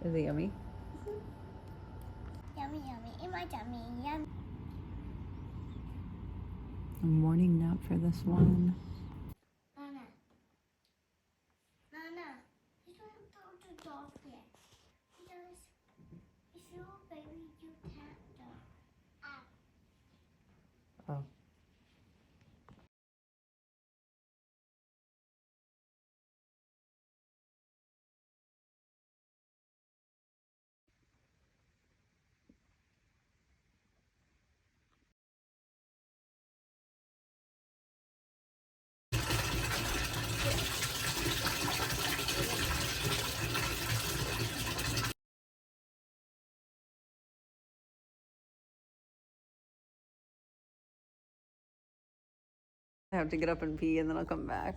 Is it yummy? Yummy, yummy. In my tummy, yum. A morning nap for this one. Nana. Nana. You don't go to dog yet. Because if you're a baby, you can't dog. Oh. I have to get up and pee and then I'll come back.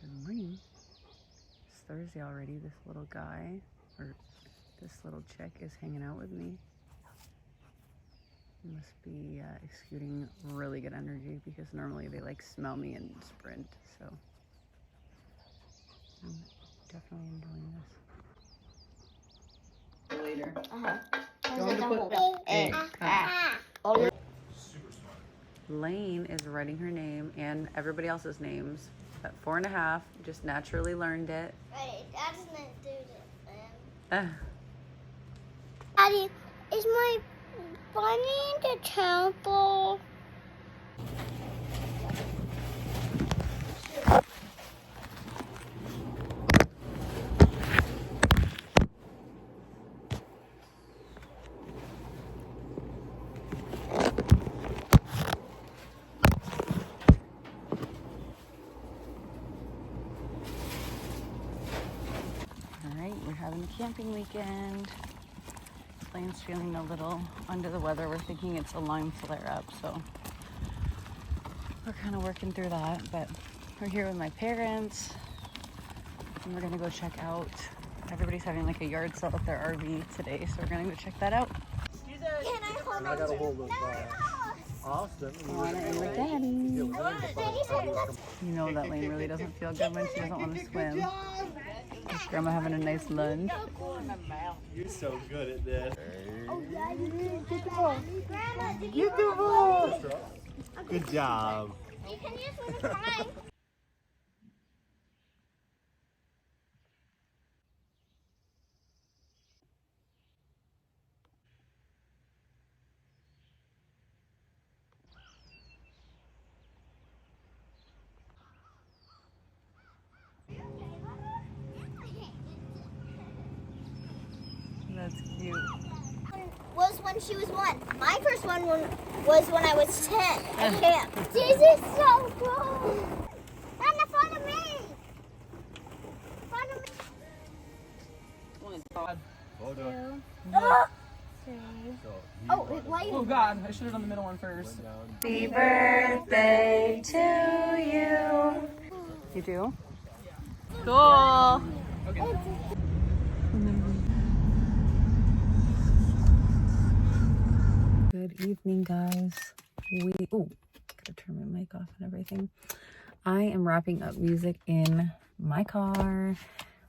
Good morning. It's Thursday already. This little guy, or this little chick, is hanging out with me. He must be exuding really good energy because normally they like smell me and sprint. So I'm definitely enjoying this. Later. Lane is writing her name and everybody else's names at 4.5. Just naturally learned it. Right, Dad's not doing it, man. Uh, Daddy, is my bunny in the temple? Alright, we're having a camping weekend. Lane's feeling a little under the weather. We're thinking it's a Lyme flare-up, so we're kind of working through that. But we're here with my parents, and we're gonna go check out. Everybody's having like a yard sale at their RV today, so we're gonna go check that out. Can I hold on got a to hold of Austin. Anna and with Daddy. You know that Lane really doesn't feel good when she doesn't want to swim. Is Grandma having a nice lunch? You're so good at this. Oh, yeah, you did. Get the ball. Grandma, did you Get the ball. Good job. You can use one of mine. That's cute. Was when she was 1. My first one was when I was 10 at camp. This is so cool. Nana, follow me. Follow me. Hold on. 3. So, Oh, wait, why? Oh God, I should have done the middle one first. Happy birthday to you. You do? Cool. Okay. Good evening, guys. Gotta turn my mic off and everything. I am wrapping up music in my car.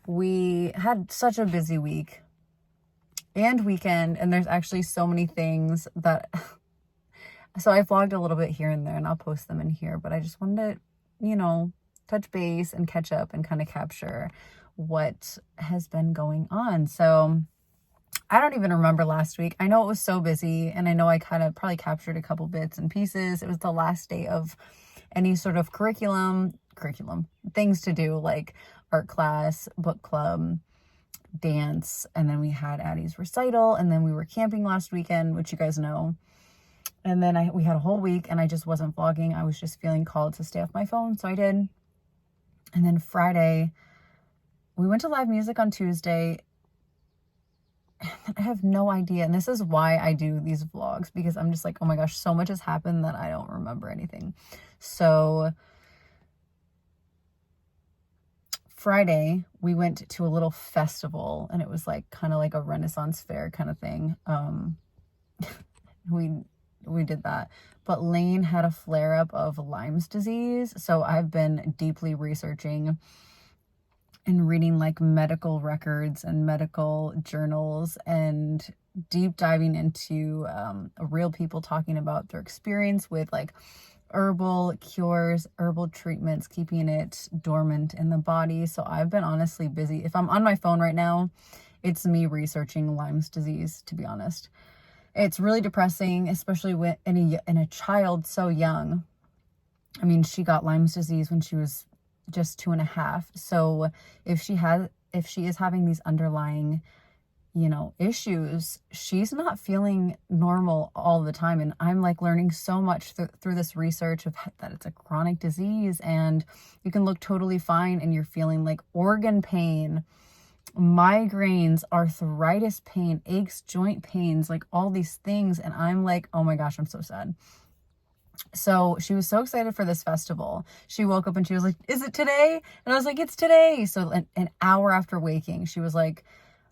We had such a busy week and weekend, and there's actually so many things that so I vlogged a little bit here and there, and I'll post them in here, but I just wanted to, touch base and catch up and kind of capture what has been going on. So I don't even remember last week. I know it was so busy, and I know I kind of probably captured a couple bits and pieces. It was the last day of any sort of curriculum things to do, like art class, book club, dance, and then we had Addie's recital, and then we were camping last weekend, which you guys know. And then we had a whole week, and I just wasn't vlogging. I was just feeling called to stay off my phone, so I did. And then Friday, we went to live music on Tuesday. I have no idea, and this is why I do these vlogs, because I'm just like, oh my gosh, so much has happened that I don't remember anything. So Friday, we went to a little festival, and it was like kind of like a Renaissance fair kind of thing. we did that. But Lane had a flare-up of Lyme's disease, so I've been deeply researching and reading like medical records and medical journals and deep diving into real people talking about their experience with like herbal cures, herbal treatments, keeping it dormant in the body. So I've been honestly busy. If I'm on my phone right now, it's me researching Lyme's disease, to be honest. It's really depressing, especially when in a child so young. I mean, she got Lyme's disease when she was just 2.5. So if she is having these underlying, issues, she's not feeling normal all the time. And I'm like learning so much through this research of that it's a chronic disease, and you can look totally fine and you're feeling like organ pain, migraines, arthritis pain, aches, joint pains, like all these things. And I'm like, oh my gosh, I'm so sad. So she was so excited for this festival. She woke up and she was like, is it today? And I was like, it's today. So an hour after waking, she was like,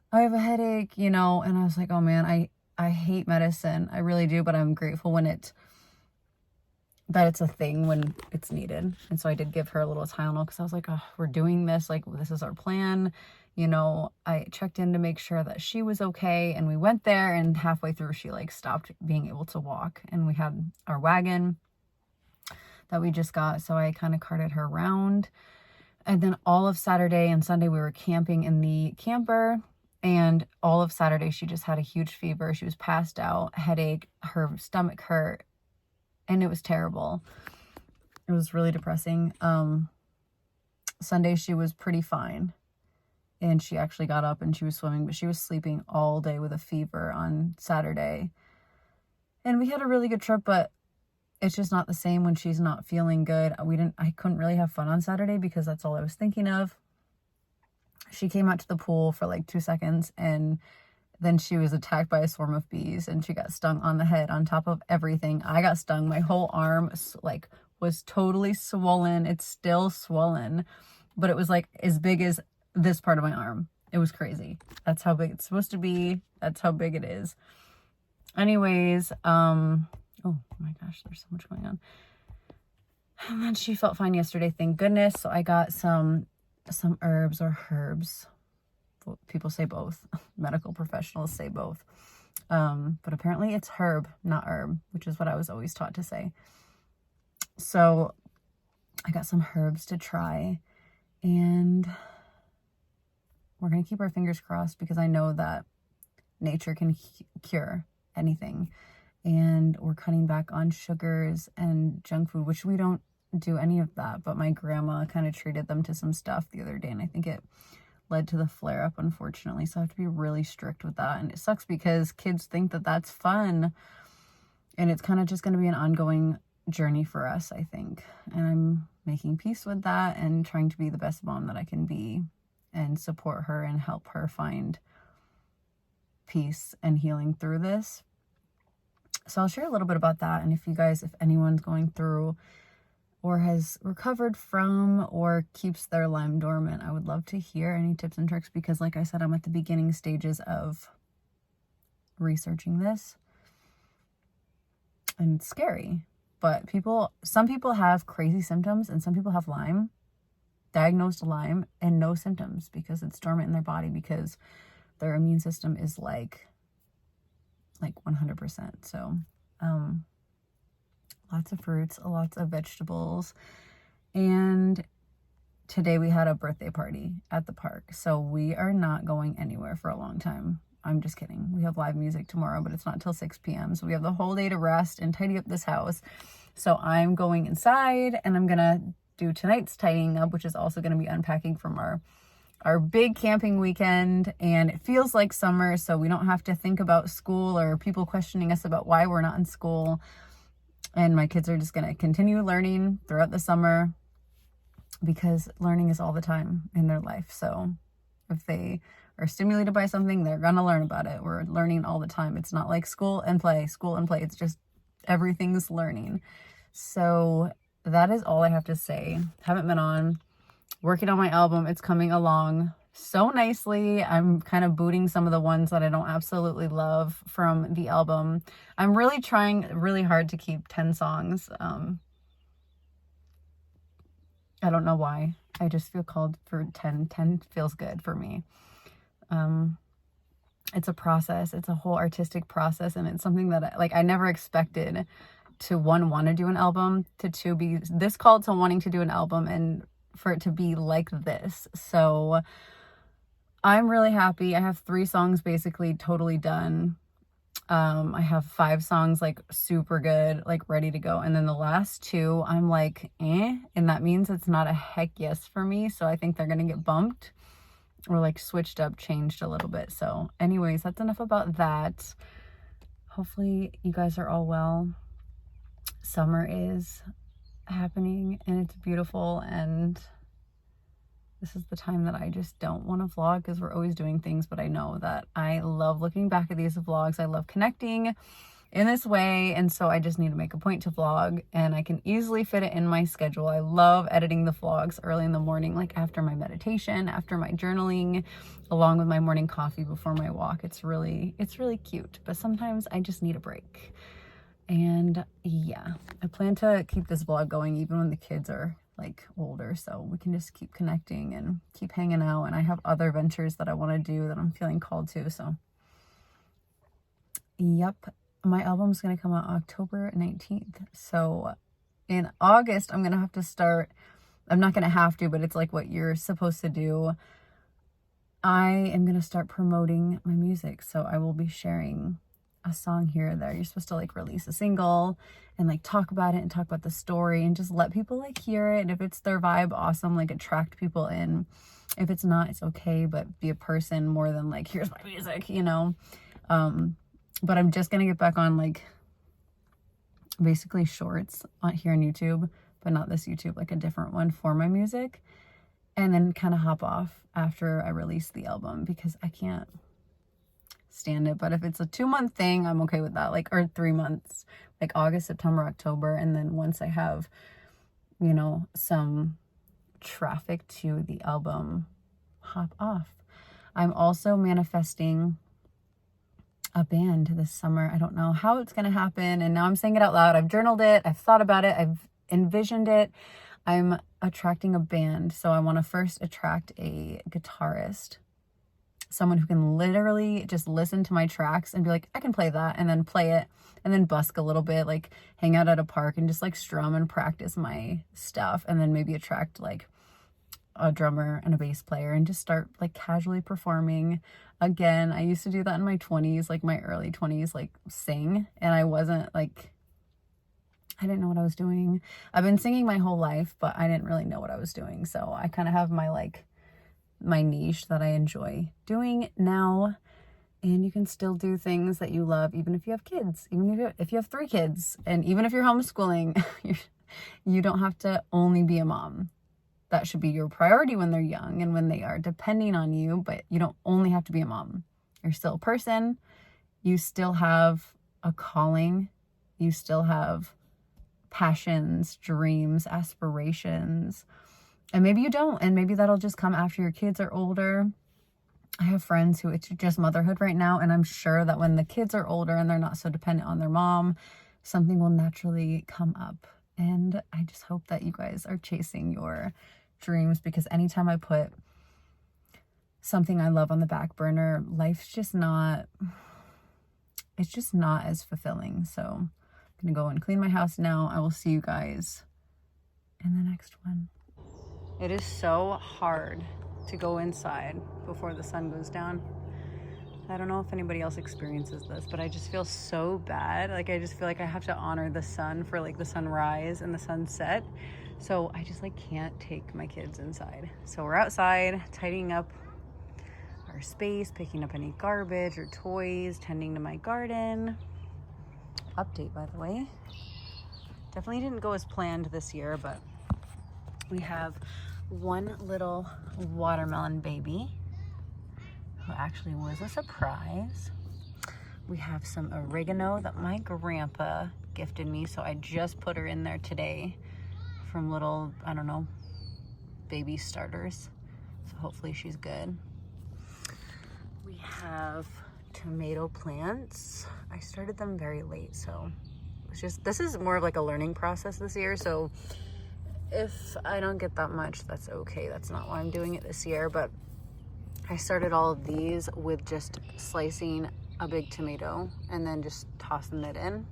I have a headache, and I was like, oh man, I hate medicine. I really do, but I'm grateful that it's a thing when it's needed. And so I did give her a little Tylenol because I was like, oh, we're doing this. Like, this is our plan. I checked in to make sure that she was okay. And we went there, and halfway through, she like stopped being able to walk. And we had our wagon that we just got. So I kind of carted her around. And then all of Saturday and Sunday, we were camping in the camper. And all of Saturday, she just had a huge fever. She was passed out, headache, her stomach hurt, and it was terrible. It was really depressing. Sunday, she was pretty fine. And she actually got up and she was swimming, but she was sleeping all day with a fever on Saturday. And we had a really good trip, but it's just not the same when she's not feeling good. I couldn't really have fun on Saturday because that's all I was thinking of. She came out to the pool for like 2 seconds, and then she was attacked by a swarm of bees, and she got stung on the head on top of everything. I got stung. My whole arm like was totally swollen. It's still swollen, but it was like as big as this part of my arm. It was crazy. That's how big it's supposed to be. That's how big it is. Anyways, oh my gosh, there's so much going on. And then she felt fine yesterday, thank goodness. So I got some herbs or herbs. People say both. Medical professionals say both. But apparently it's herb, not herb, which is what I was always taught to say. So I got some herbs to try, and we're going to keep our fingers crossed because I know that nature can cure anything. And we're cutting back on sugars and junk food, which we don't do any of that, but my grandma kind of treated them to some stuff the other day, and I think it led to the flare-up, unfortunately. So I have to be really strict with that, and it sucks because kids think that that's fun, and it's kind of just going to be an ongoing journey for us, I think. And I'm making peace with that and trying to be the best mom that I can be and support her and help her find peace and healing through this. So I'll share a little bit about that, and if anyone's going through or has recovered from or keeps their Lyme dormant, I would love to hear any tips and tricks, because like I said, I'm at the beginning stages of researching this, and it's scary. But some people have crazy symptoms, and some people have Lyme, diagnosed Lyme, and no symptoms because it's dormant in their body, because their immune system is like 100%. So lots of fruits, lots of vegetables. And today we had a birthday party at the park. So we are not going anywhere for a long time. I'm just kidding. We have live music tomorrow, but it's not till 6 p.m. So we have the whole day to rest and tidy up this house. So I'm going inside, and I'm going to do tonight's tidying up, which is also going to be unpacking from our big camping weekend. And it feels like summer, so we don't have to think about school or people questioning us about why we're not in school. And my kids are just going to continue learning throughout the summer, because learning is all the time in their life. So if they are stimulated by something, they're going to learn about it. We're learning all the time. It's not like school and play. It's just everything's learning. So that is all I have to say. Haven't been on. Working on my album. It's coming along so nicely. I'm kind of booting some of the ones that I don't absolutely love from the album. I'm really trying really hard to keep 10 songs. I don't know why. I just feel called for 10. 10 feels good for me. It's a process. It's a whole artistic process, and it's something that I never expected to want to do an album, to two be this called to wanting to do an album, and for it to be like this. So I'm really happy. I have 3 songs basically totally done. I have 5 songs like super good, like ready to go, and then the last 2 I'm like and that means it's not a heck yes for me. So I think they're gonna get bumped or like switched up, changed a little bit. So anyways, that's enough about that. Hopefully you guys are all well. Summer is happening and it's beautiful, and this is the time that I just don't want to vlog because we're always doing things, but I know that I love looking back at these vlogs. I love connecting in this way, and so I just need to make a point to vlog, and I can easily fit it in my schedule. I love editing the vlogs early in the morning, like after my meditation, after my journaling, along with my morning coffee before my walk. It's really cute, but sometimes I just need a break. And yeah, I plan to keep this vlog going even when the kids are like older, so we can just keep connecting and keep hanging out. And I have other ventures that I want to do that I'm feeling called to. So yep, my album's going to come out October 19th. So in August, I'm going to have to start, I'm not going to have to, but it's like what you're supposed to do. I am going to start promoting my music. So I will be sharing a song here or there. You're supposed to like release a single and like talk about it and talk about the story and just let people like hear it. If it's their vibe, awesome, like attract people in. If it's not, it's okay, but be a person more than like, here's my music, you know. But I'm just gonna get back on like basically shorts on here on YouTube, but not this YouTube, like a different one for my music, and then kind of hop off after I release the album because I can't stand it. But if it's a 2-month thing, I'm okay with that, like, or 3 months, like August, September, October, and then once I have, you know, some traffic to the album, hop off. I'm also manifesting a band this summer. I don't know how it's gonna happen, and now I'm saying it out loud. I've journaled it, I've thought about it, I've envisioned it. I'm attracting a band, so I want to first attract a guitarist, someone who can literally just listen to my tracks and be like, I can play that, and then play it, and then busk a little bit, like hang out at a park and just like strum and practice my stuff, and then maybe attract like a drummer and a bass player and just start like casually performing again. I used to do that in my 20s, like my early 20s, like sing, and I wasn't like, I didn't know what I was doing. I've been singing my whole life, but I didn't really know what I was doing. So I kind of have my like my niche that I enjoy doing now. And you can still do things that you love even if you have kids, even if you have 3 kids, and even if you're homeschooling. You don't have to only be a mom. That should be your priority when they're young and when they are depending on you, but you don't only have to be a mom. You're still a person. You still have a calling. You still have passions, dreams, aspirations. And maybe you don't, and maybe that'll just come after your kids are older. I have friends who it's just motherhood right now, and I'm sure that when the kids are older and they're not so dependent on their mom, something will naturally come up. And I just hope that you guys are chasing your dreams, because anytime I put something I love on the back burner, life's just not, it's just not as fulfilling. So I'm gonna go and clean my house now. I will see you guys in the next one. It is so hard to go inside before the sun goes down. I don't know if anybody else experiences this, but I just feel so bad. Like I just feel like I have to honor the sun for like the sunrise and the sunset. So I just like can't take my kids inside. So we're outside tidying up our space, picking up any garbage or toys, tending to my garden. Update, by the way. Definitely didn't go as planned this year, but we have one little watermelon baby who actually was a surprise. We have some oregano that my grandpa gifted me, so I just put her in there today from little, I don't know, baby starters. So hopefully she's good. have tomato plants. I started them very late, so it's just, this is more of like a learning process this year. So if I don't get that much, that's okay. That's not why I'm doing it this year. But I started all of these with just slicing a big tomato and then just tossing it in.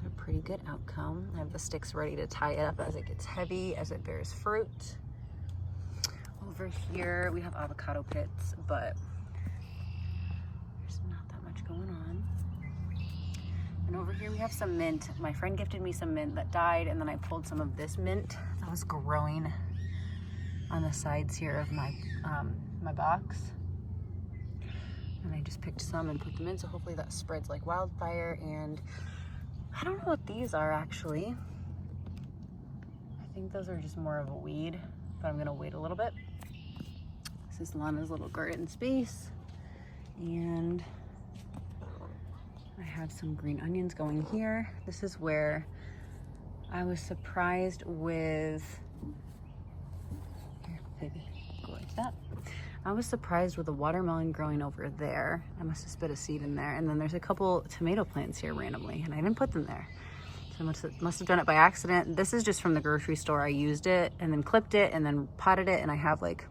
Had a pretty good outcome. I have the sticks ready to tie it up as it gets heavy, as it bears fruit. Over here we have avocado pits, but there's not that much going on. And over here we have some mint. My friend gifted me some mint that died, and then I pulled some of this mint that was growing on the sides here of my my box. And I just picked some and put them in, so hopefully that spreads like wildfire. And I don't know what these are actually. I think those are just more of a weed, but I'm gonna wait a little bit. This is Lana's little garden space, and I have some green onions going here. This is where I was surprised with, here, baby, go like that. I was surprised with the watermelon growing over there. I must have spit a seed in there. And then there's a couple tomato plants here randomly, and I didn't put them there. So I must have done it by accident. This is just from the grocery store. I used it and then clipped it and then potted it, and I have like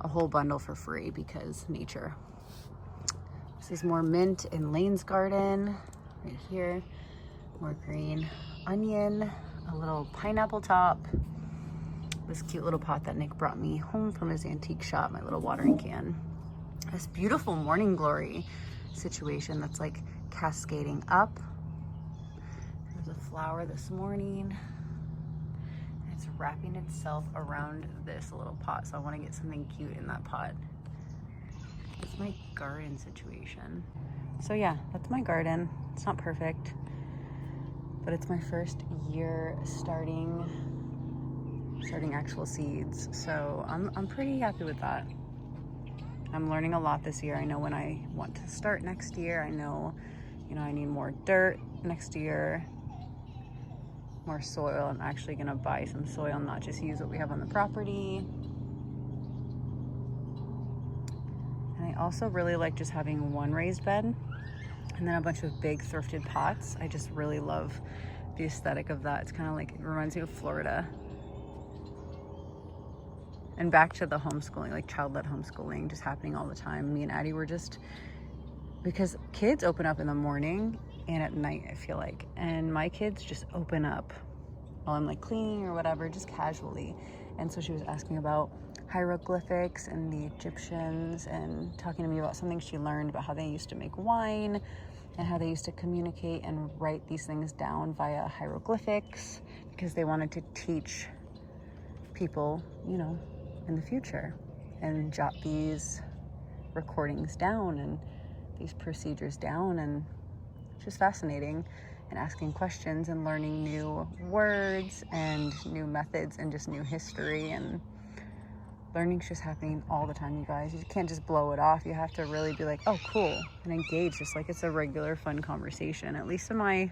a whole bundle for free because nature. This is more mint in Lane's garden right here. More green onion, a little pineapple top, this cute little pot that Nick brought me home from his antique shop, my little watering can. This beautiful morning glory situation that's like cascading up. There's a flower this morning. It's wrapping itself around this little pot, so I want to get something cute in that pot. It's my garden situation. So yeah, that's my garden. It's not perfect, but it's my first year starting actual seeds. So I'm pretty happy with that. I'm learning a lot this year. I know when I want to start next year. I know, I need more dirt next year, more soil. I'm actually gonna buy some soil, not just use what we have on the property. And I also really like just having one raised bed and then a bunch of big thrifted pots. I just really love the aesthetic of that. It's kind of like, it reminds me of Florida. And back to the homeschooling, like child-led homeschooling, just happening all the time. Me and Addie were just, because kids open up in the morning and at night, I feel like, and my kids just open up while I'm like cleaning or whatever, just casually. And so she was asking about hieroglyphics and the Egyptians, and talking to me about something she learned about how they used to make wine and how they used to communicate and write these things down via hieroglyphics because they wanted to teach people, in the future, and jot these recordings down and these procedures down. And it's just fascinating, and asking questions and learning new words and new methods and just new history. And learning's just happening all the time, you guys. You can't just blow it off. You have to really be like, oh, cool, and engage just like it's a regular fun conversation, at least in my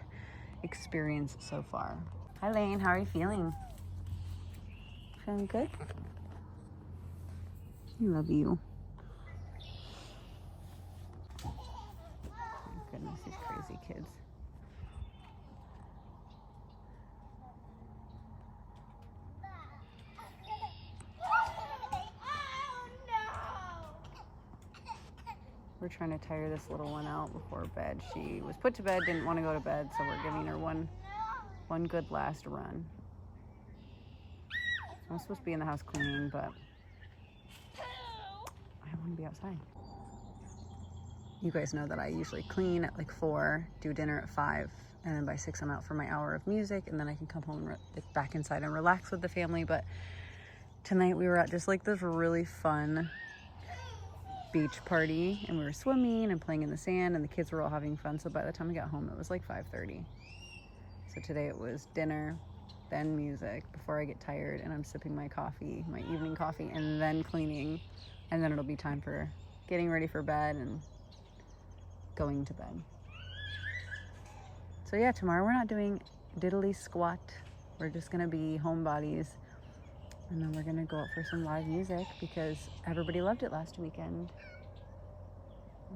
experience so far. Hi, Lane. How are you feeling? Feeling good? I love you. Oh, goodness, these crazy kids. We're trying to tire this little one out before bed. She was put to bed, didn't want to go to bed, so we're giving her one good last run. I'm supposed to be in the house cleaning, but I want to be outside. You guys know that I usually clean at like 4, do dinner at 5, and then by 6 I'm out for my hour of music, and then I can come home and back inside and relax with the family. But tonight we were at just like this really fun beach party, and we were swimming and playing in the sand, and the kids were all having fun. So by the time we got home, it was like 5:30. So today it was dinner, then music before I get tired, and I'm sipping my coffee, my evening coffee, and then cleaning, and then it'll be time for getting ready for bed and going to bed. So yeah, tomorrow we're not doing diddly squat. We're just gonna be homebodies, and then we're gonna go out for some live music because everybody loved it last weekend.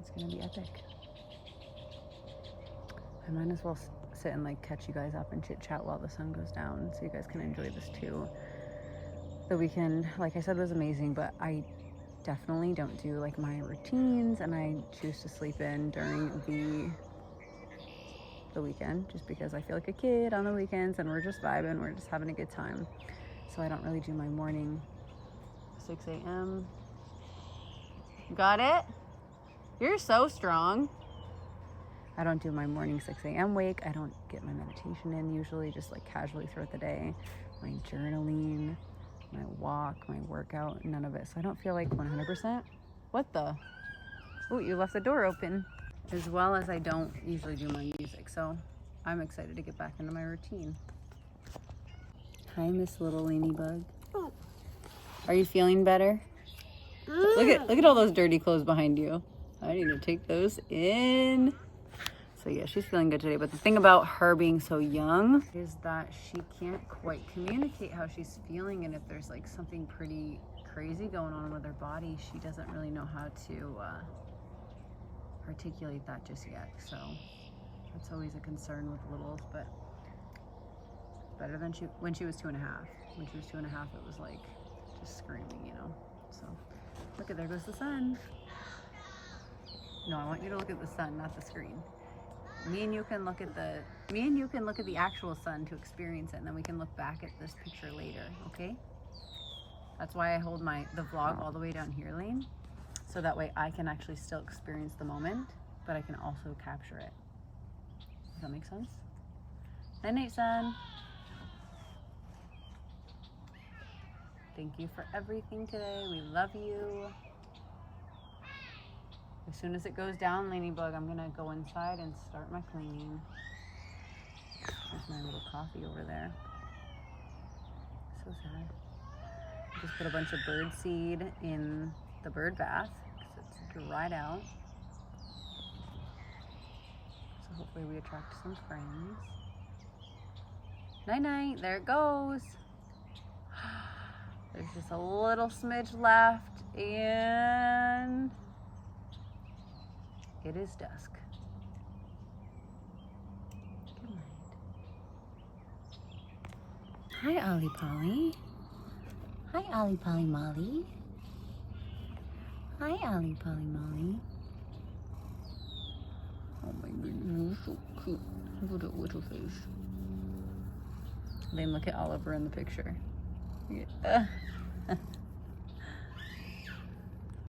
It's gonna be epic. I might as well sit and like catch you guys up and chit chat while the sun goes down so you guys can enjoy this too. The weekend, like I said, was amazing, but I definitely don't do like my routines, and I choose to sleep in during the weekend just because I feel like a kid on the weekends and we're just vibing, we're just having a good time. So I don't really do my morning 6 a.m. Got it? You're so strong. I don't do my morning 6 a.m. wake. I don't get my meditation in usually, just like casually throughout the day. My journaling, my walk, my workout, none of it. So I don't feel like 100%. What the? Oh, you left the door open. As well as I don't usually do my music. So I'm excited to get back into my routine. Hi, Miss Little Ladybug. Are you feeling better? Look at all those dirty clothes behind you. I need to take those in. So yeah, she's feeling good today. But the thing about her being so young is that she can't quite communicate how she's feeling. And if there's like something pretty crazy going on with her body, she doesn't really know how to articulate that just yet. So that's always a concern with littles, but it's better than when she was 2.5. When she was 2.5, it was like just screaming, you know. So look at, there goes the sun. No, I want you to look at the sun, not the screen. Me and you can look at the actual sun to experience it, and then we can look back at this picture later, okay? That's why I hold the vlog all the way down here, Lane, so that way I can actually still experience the moment, but I can also capture it. Does that make sense? Night night, sun. Thank you for everything today. We love you. As soon as it goes down, Ladybug, I'm gonna go inside and start my cleaning. There's my little coffee over there. So sad. I just put a bunch of bird seed in the bird bath because it's dried out. So hopefully we attract some friends. Night night, there it goes. There's just a little smidge left, and it is dusk. Good night. Hi, Ollie Polly. Hi, Ollie Polly Molly. Hi, Ollie Polly Molly. Oh my goodness, you're so cute. Look at that little face. Then look at Oliver in the picture. Yeah.